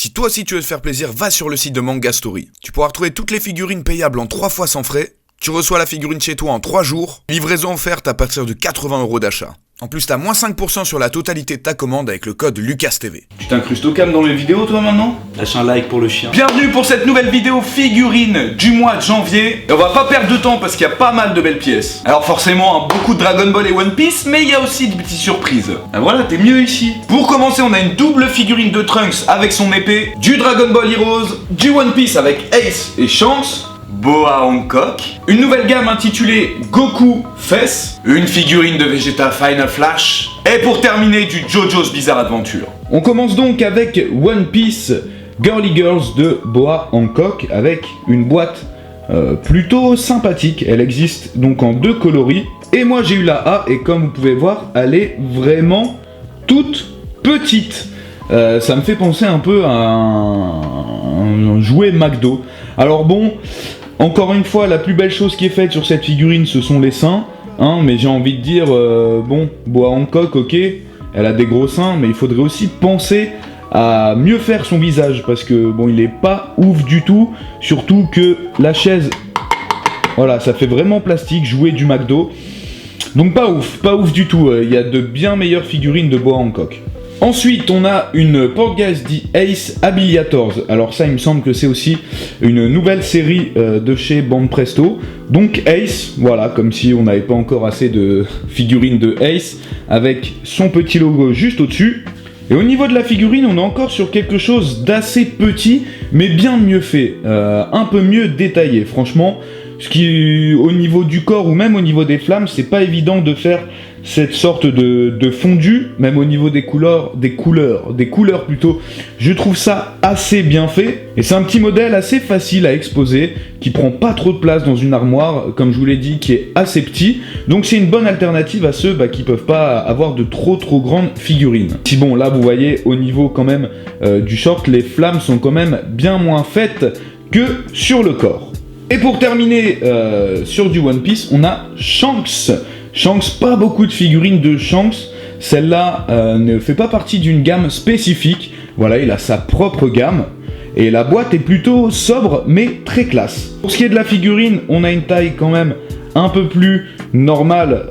Si toi aussi tu veux te faire plaisir, va sur le site de Manga Story. Tu pourras retrouver toutes les figurines payables en 3 fois sans frais. Tu reçois la figurine chez toi en 3 jours. Livraison offerte à partir de 80 € d'achat. En plus, t'as moins 5% sur la totalité de ta commande avec le code LUCASTV. Tu t'incrustes au cam dans mes vidéos toi maintenant? Lâche un like pour le chien. Bienvenue pour cette nouvelle vidéo figurine du mois de janvier. Et on va pas perdre de temps parce qu'il y a pas mal de belles pièces. Alors forcément, beaucoup de Dragon Ball et One Piece, mais il y a aussi des petites surprises. Ah voilà, t'es mieux ici. Pour commencer, on a une double figurine de Trunks avec son épée, du Dragon Ball Heroes, du One Piece avec Ace et Shanks, Boa Hancock, une nouvelle gamme intitulée Goku Fess, une figurine de Vegeta Final Flash, et pour terminer du JoJo's Bizarre Adventure. On commence donc avec One Piece Girly Girls de Boa Hancock avec une boîte plutôt sympathique. Elle existe donc en 2 coloris, et moi j'ai eu la A, et comme vous pouvez voir, elle est vraiment toute petite. Ça me fait penser un peu à un jouet McDo. Alors bon, encore une fois, la plus belle chose qui est faite sur cette figurine, ce sont les seins, hein, mais j'ai envie de dire, bon, Boa Hancock, ok, elle a des gros seins, mais il faudrait aussi penser à mieux faire son visage, parce que, bon, il est pas ouf du tout, surtout que la chaise, voilà, ça fait vraiment plastique, jouet du McDo, donc pas ouf du tout, il y a de bien meilleures figurines de Boa Hancock. Ensuite, on a une Portgas dit Ace Abiliators. Alors ça, il me semble que c'est aussi une nouvelle série de chez Bande Presto. Donc Ace, voilà, comme si on n'avait pas encore assez de figurines de Ace, avec son petit logo juste au-dessus. Et au niveau de la figurine, on est encore sur quelque chose d'assez petit, mais bien mieux fait, un peu mieux détaillé. Franchement, ce qui, au niveau du corps ou même au niveau des flammes, c'est pas évident de faire cette sorte de fondu, même au niveau des couleurs plutôt, je trouve ça assez bien fait, et c'est un petit modèle assez facile à exposer, qui prend pas trop de place dans une armoire, comme je vous l'ai dit, qui est assez petit, donc c'est une bonne alternative à ceux qui peuvent pas avoir de trop grandes figurines. Si bon, là vous voyez, au niveau quand même du short, les flammes sont quand même bien moins faites que sur le corps. Et pour terminer sur du One Piece, on a Shanks. Shanks, pas beaucoup de figurines de Shanks. Celle-là ne fait pas partie d'une gamme spécifique. Voilà, il a sa propre gamme. Et la boîte est plutôt sobre, mais très classe. Pour ce qui est de la figurine, on a une taille quand même un peu plus normale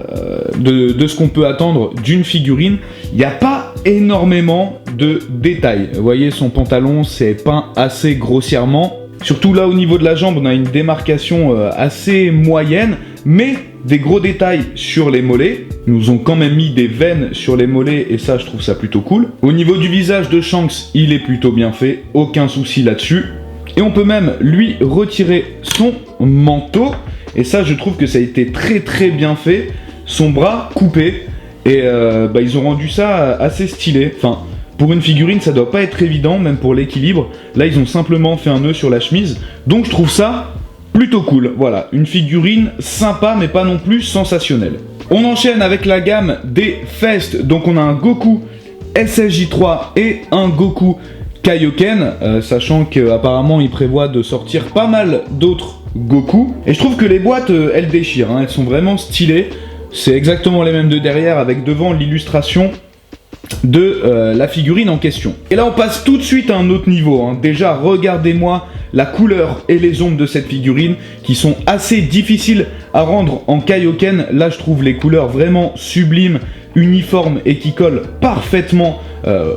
de ce qu'on peut attendre d'une figurine. Il n'y a pas énormément de détails. Vous voyez, son pantalon, c'est peint assez grossièrement. Surtout là, au niveau de la jambe, on a une démarcation assez moyenne, mais des gros détails sur les mollets. Ils nous ont quand même mis des veines sur les mollets, et ça, je trouve ça plutôt cool. Au niveau du visage de Shanks, il est plutôt bien fait, aucun souci là-dessus. Et on peut même lui retirer son manteau, et ça, je trouve que ça a été très bien fait. Son bras coupé, et ils ont rendu ça assez stylé. Enfin, pour une figurine, ça doit pas être évident, même pour l'équilibre. Là, ils ont simplement fait un nœud sur la chemise, donc je trouve ça plutôt cool. Voilà, une figurine sympa, mais pas non plus sensationnelle. On enchaîne avec la gamme des Fest. Donc on a un Goku SSJ3 et un Goku Kaioken, sachant qu'apparemment ils prévoient de sortir pas mal d'autres Goku. Et je trouve que les boîtes, elles déchirent, hein, elles sont vraiment stylées. C'est exactement les mêmes de derrière, avec devant l'illustration de la figurine en question. Et là on passe tout de suite à un autre niveau, hein. Déjà regardez-moi la couleur et les ombres de cette figurine qui sont assez difficiles à rendre en Kaioken. Là je trouve les couleurs vraiment sublimes, uniformes et qui collent parfaitement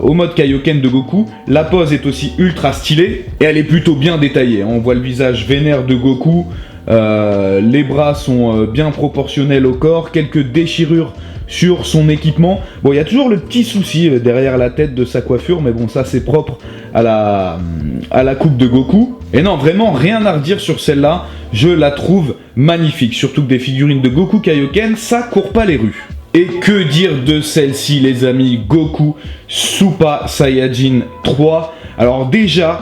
au mode Kaioken de Goku. La pose est aussi ultra stylée et elle est plutôt bien détaillée, hein. On voit le visage vénère de Goku, les bras sont bien proportionnels au corps, quelques déchirures sur son équipement. Bon, il y a toujours le petit souci derrière la tête de sa coiffure, mais bon, ça c'est propre à la coupe de Goku. Et non, vraiment rien à redire sur celle-là, je la trouve magnifique. Surtout que des figurines de Goku Kaioken, ça court pas les rues. Et que dire de celle-ci, les amis, Goku Super Saiyajin 3. Alors déjà,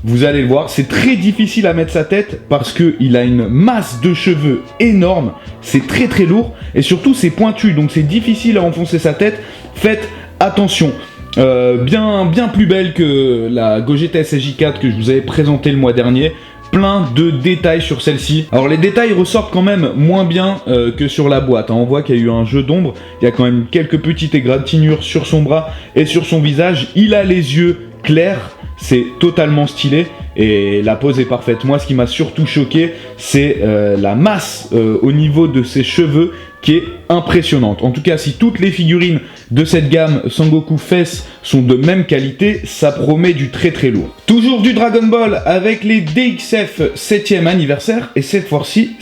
vous allez le voir, c'est très difficile à mettre sa tête parce qu'il a une masse de cheveux énorme, c'est très lourd et surtout c'est pointu, donc c'est difficile à enfoncer sa tête. Faites attention. Bien plus belle que la Gogeta SSJ4 que je vous avais présentée le mois dernier. Plein de détails sur celle-ci. Alors les détails ressortent quand même moins bien que sur la boîte, hein. On voit qu'il y a eu un jeu d'ombre, il y a quand même quelques petites égratignures sur son bras et sur son visage. Il a les yeux clairs, c'est totalement stylé et la pose est parfaite. Moi, ce qui m'a surtout choqué, c'est la masse au niveau de ses cheveux qui est impressionnante. En tout cas, si toutes les figurines de cette gamme Sangoku Fess sont de même qualité, ça promet du très très lourd. Toujours du Dragon Ball avec les DXF 7e anniversaire et cette fois-ci,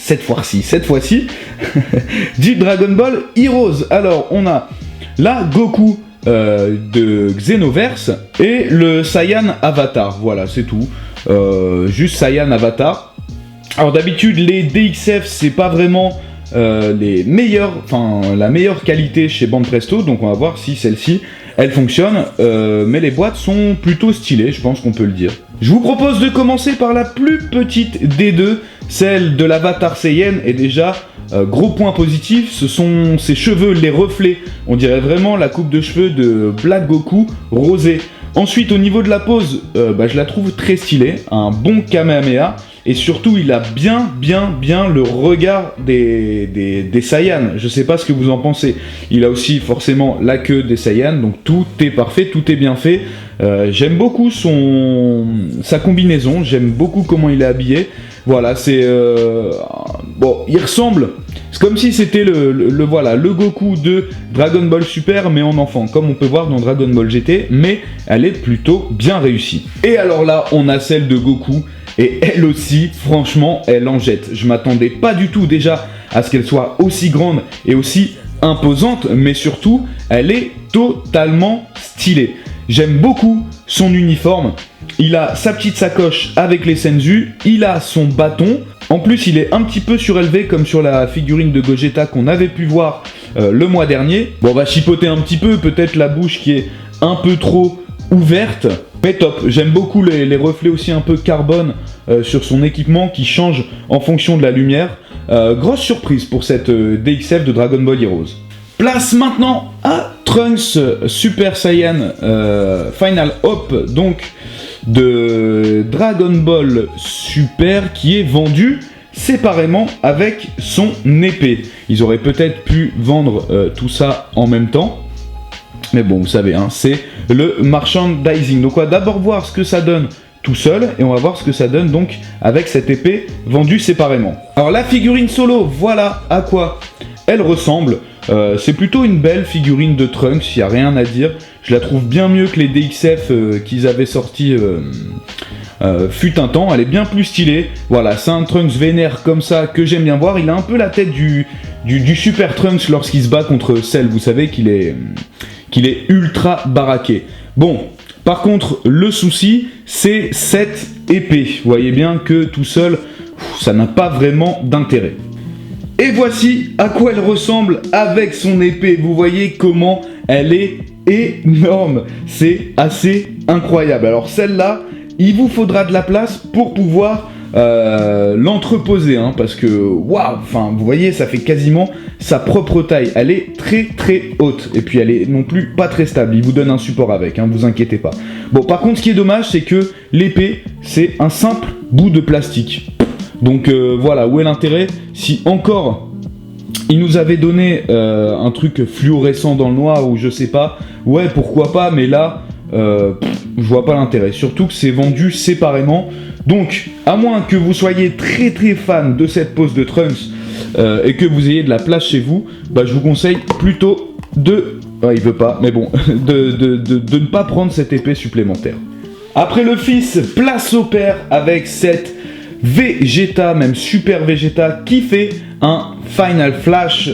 du Dragon Ball Heroes. Alors, on a la Goku de Xenoverse et le Saiyan Avatar. Voilà, c'est tout. Juste Saiyan Avatar. Alors d'habitude, les DXF, c'est pas vraiment les meilleurs, la meilleure qualité chez Banpresto, donc on va voir si celle-ci elle fonctionne, mais les boîtes sont plutôt stylées, je pense qu'on peut le dire. Je vous propose de commencer par la plus petite des deux, celle de l'Avatar Saiyan, et déjà, gros point positif, ce sont ses cheveux, les reflets, on dirait vraiment la coupe de cheveux de Black Goku rosé. Ensuite, au niveau de la pose, je la trouve très stylée, un bon Kamehameha, et surtout, il a bien le regard des Saiyans. Je sais pas ce que vous en pensez. Il a aussi forcément la queue des Saiyans, donc tout est parfait, tout est bien fait. J'aime beaucoup sa combinaison, j'aime beaucoup comment il est habillé. Voilà, c'est... bon, il ressemble... C'est comme si c'était le Goku de Dragon Ball Super, mais en enfant, comme on peut voir dans Dragon Ball GT, mais elle est plutôt bien réussie. Et alors là, on a celle de Goku, et elle aussi, franchement, elle en jette. Je m'attendais pas du tout déjà à ce qu'elle soit aussi grande et aussi imposante, mais surtout, elle est totalement stylée. J'aime beaucoup son uniforme. Il a sa petite sacoche avec les senzu, il a son bâton. En plus, il est un petit peu surélevé comme sur la figurine de Gogeta qu'on avait pu voir le mois dernier. Bon, on va chipoter un petit peu, peut-être la bouche qui est un peu trop ouverte. Mais top, j'aime beaucoup les reflets aussi un peu carbone sur son équipement qui change en fonction de la lumière. Grosse surprise pour cette DXF de Dragon Ball Heroes. Place maintenant à Trunks Super Saiyan Final Hop, donc de Dragon Ball Super, qui est vendu séparément avec son épée. Ils auraient peut-être pu vendre tout ça en même temps. Mais bon, vous savez, hein, c'est le merchandising. Donc on va d'abord voir ce que ça donne tout seul, et on va voir ce que ça donne donc avec cette épée vendue séparément. Alors la figurine solo, voilà à quoi elle ressemble. C'est plutôt une belle figurine de Trunks, il n'y a rien à dire. Je la trouve bien mieux que les DXF qu'ils avaient sortis fut un temps, elle est bien plus stylée. Voilà, c'est un Trunks vénère comme ça que j'aime bien voir. Il a un peu la tête du Super Trunks lorsqu'il se bat contre Cell, vous savez qu'il est ultra baraqué. Bon, par contre, le souci, c'est cette épée. Vous voyez bien que tout seul, ça n'a pas vraiment d'intérêt. Et voici à quoi elle ressemble avec son épée. Vous voyez comment elle est énorme. C'est assez incroyable. Alors celle-là, il vous faudra de la place pour pouvoir l'entreposer, hein, parce que waouh, enfin vous voyez, ça fait quasiment sa propre taille. Elle est très très haute et puis elle est non plus pas très stable. Il vous donne un support avec, hein, vous inquiétez pas. Bon, par contre, ce qui est dommage, c'est que l'épée, c'est un simple bout de plastique. Donc voilà, où est l'intérêt? Si encore il nous avait donné un truc fluorescent dans le noir ou je sais pas, ouais, pourquoi pas, mais là je vois pas l'intérêt, surtout que c'est vendu séparément. Donc à moins que vous soyez très très fan de cette pose de Trunks et que vous ayez de la place chez vous, bah je vous conseille plutôt de... il veut pas, mais bon, de ne pas prendre cette épée supplémentaire. Après le fils, place au père avec cette Vegeta, même Super Vegeta, qui fait un Final Flash.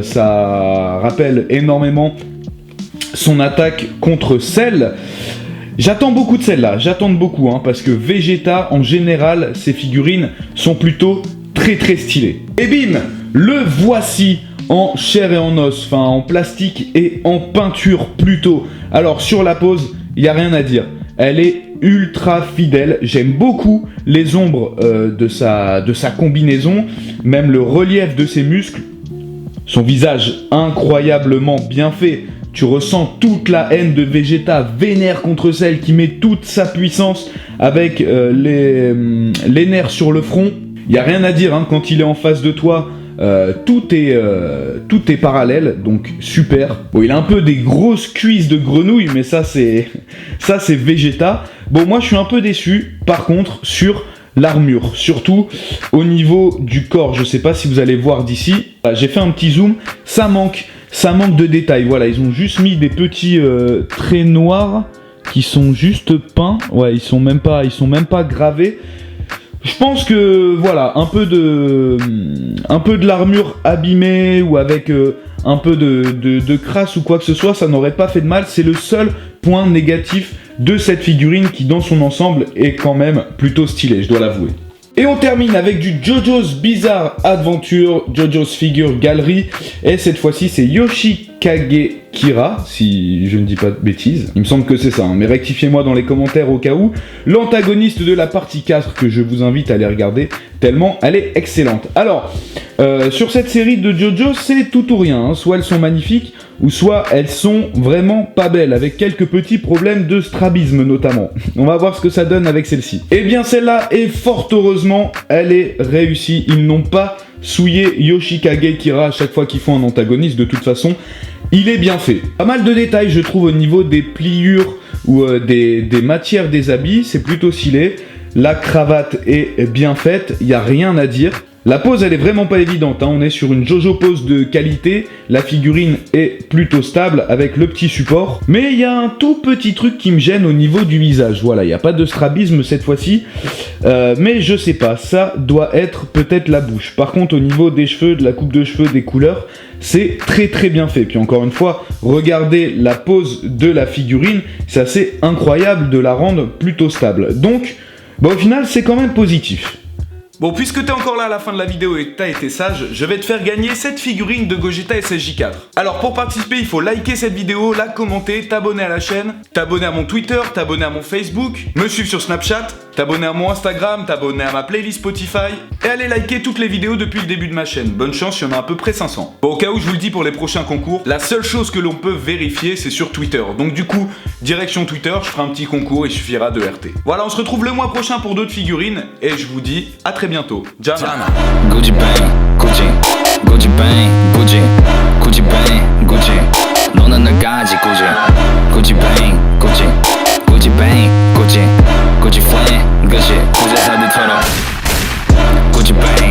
Ça rappelle énormément son attaque contre Cell. J'attends beaucoup de celle-là, hein, parce que Vegeta, en général, ses figurines sont plutôt très très stylées. Et bim, le voici en chair et en os, enfin en plastique et en peinture plutôt. Alors sur la pose, il n'y a rien à dire. Elle est ultra fidèle, j'aime beaucoup les ombres de sa combinaison, même le relief de ses muscles, son visage incroyablement bien fait. Tu ressens toute la haine de Vegeta vénère contre celle qui met toute sa puissance avec les nerfs sur le front. Il n'y a rien à dire, hein, quand il est en face de toi, tout est parallèle, donc super. Bon, il a un peu des grosses cuisses de grenouille, mais ça c'est Vegeta. Bon, moi je suis un peu déçu, par contre, sur l'armure, surtout au niveau du corps. Je sais pas si vous allez voir d'ici, j'ai fait un petit zoom, ça manque de détails. Voilà, ils ont juste mis des petits traits noirs qui sont juste peints. Ouais, ils sont même pas gravés. Je pense que voilà, un peu de l'armure abîmée ou avec un peu de crasse ou quoi que ce soit, ça n'aurait pas fait de mal. C'est le seul point négatif de cette figurine qui dans son ensemble est quand même plutôt stylée, je dois l'avouer. Et on termine avec du JoJo's Bizarre Adventure, JoJo's Figure Gallery, et cette fois-ci c'est Yoshikage Kira, si je ne dis pas de bêtises. Il me semble que c'est ça, hein, mais rectifiez-moi dans les commentaires au cas où. L'antagoniste de la partie 4 que je vous invite à aller regarder, tellement elle est excellente. Alors, sur cette série de JoJo, c'est tout ou rien, hein. Soit elles sont magnifiques, ou soit elles sont vraiment pas belles, avec quelques petits problèmes de strabisme notamment. On va voir ce que ça donne avec celle-ci. Eh bien celle-là, et fort heureusement, elle est réussie. Ils n'ont pas souillé Yoshikage Kira à chaque fois qu'ils font un antagoniste, de toute façon. Il est bien fait. Pas mal de détails, je trouve, au niveau des pliures ou des matières des habits, c'est plutôt stylé. La cravate est bien faite, il n'y a rien à dire. La pose, elle est vraiment pas évidente, hein. On est sur une JoJo pose de qualité, la figurine est plutôt stable avec le petit support, mais il y a un tout petit truc qui me gêne au niveau du visage. Voilà, il n'y a pas de strabisme cette fois-ci, mais je sais pas, ça doit être peut-être la bouche. Par contre, au niveau des cheveux, de la coupe de cheveux, des couleurs, c'est très très bien fait. Puis encore une fois, regardez la pose de la figurine, c'est assez incroyable de la rendre plutôt stable. Donc, bah, au final, c'est quand même positif. Bon, puisque t'es encore là à la fin de la vidéo et que t'as été sage, je vais te faire gagner cette figurine de Gogeta SSJ4. Alors pour participer, il faut liker cette vidéo, la commenter, t'abonner à la chaîne, t'abonner à mon Twitter, t'abonner à mon Facebook, me suivre sur Snapchat, t'abonner à mon Instagram, t'abonner à ma playlist Spotify, et aller liker toutes les vidéos depuis le début de ma chaîne. Bonne chance, il y en a à peu près 500. Bon, au cas où je vous le dis pour les prochains concours, la seule chose que l'on peut vérifier, c'est sur Twitter. Donc du coup, direction Twitter, je ferai un petit concours, il suffira de RT. Voilà, on se retrouve le mois prochain pour d'autres figurines, et je vous dis à très bientôt. Jana. Gucci bang, Gucci, Gucci bang, Gucci, Gucci bang, Gucci. 너는 나까지 Gucci, Gucci bang, Gucci, Gucci bang, Gucci, Gucci flame, Gucci. 부자 사들 털어. Gucci bang.